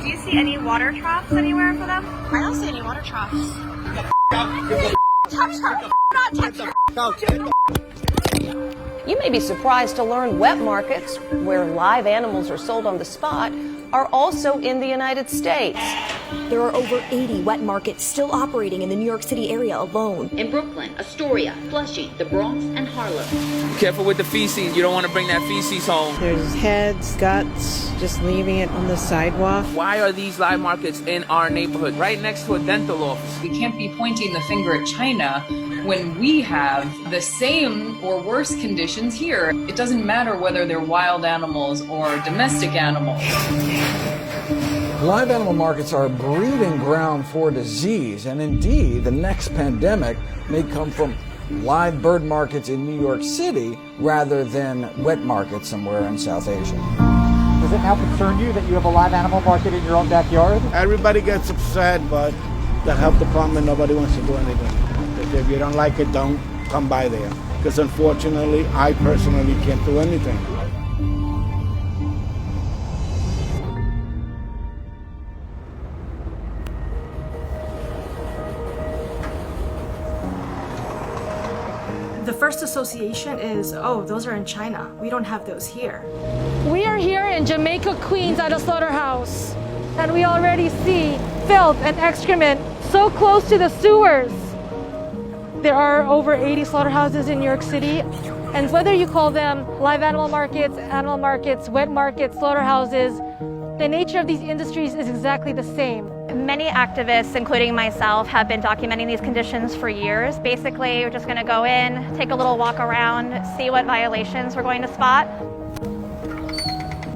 Do you see any water troughs anywhere for them? I don't see any water troughs. Touch her! Not touch her! You may be surprised to learn wet markets, where live animals are sold on the spot, are also in the United States. There are over 80 wet markets still operating in the New York City area alone. In Brooklyn, Astoria, Flushing, the Bronx, and Harlem. Careful with the feces. You don't want to bring that feces home. There's heads, guts, just leaving it on the sidewalk. Why are these live markets in our neighborhood, right next to a dental office? We can't be pointing the finger at China when we have the same or worse conditions here. It doesn't matter whether they're wild animals or domestic animals. Live animal markets are a breeding ground for disease, and indeed, the next pandemic may come from live bird markets in New York City rather than wet markets somewhere in South Asia. Does it now concern you that you have a live animal market in your own backyard? Everybody gets upset, but the health department, nobody wants to do anything. If you don't like it, don't come by there. Because unfortunately, I personally can't do anything. The first association is, oh, those are in China. We don't have those here. We are here in Jamaica, Queens at a slaughterhouse, and we already see filth and excrement so close to the sewers. There are over 80 slaughterhouses in New York City, and whether you call them live animal markets, wet markets, slaughterhouses, the nature of these industries is exactly the same. Many activists, including myself, have been documenting these conditions for years. Basically, we're just going to go in, take a little walk around, see what violations we're going to spot.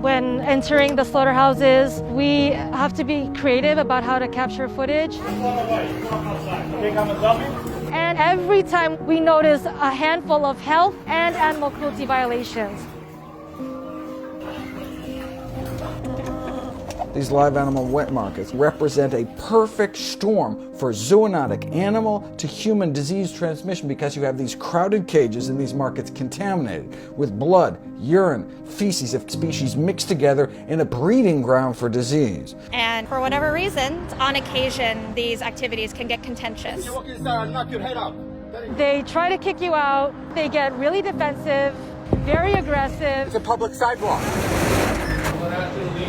When entering the slaughterhouses, we have to be creative about how to capture footage. And every time we notice a handful of health and animal cruelty violations. These live animal wet markets represent a perfect storm for zoonotic animal to human disease transmission because you have these crowded cages in these markets contaminated with blood, urine, feces of species mixed together in a breeding ground for disease. And for whatever reason, on occasion, these activities can get contentious. They try to kick you out, they get really defensive, very aggressive. It's a public sidewalk.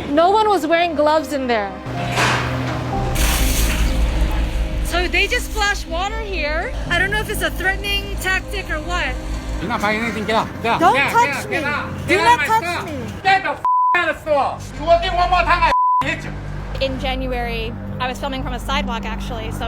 No one was wearing gloves in there. So they just splash water here. I don't know if it's a threatening tactic or what. You're not buying anything, get out. Get out. Don't touch me. Do not touch me. Get the out of the store. You walk in one more time, I hit you. In January, I was filming from a sidewalk actually, so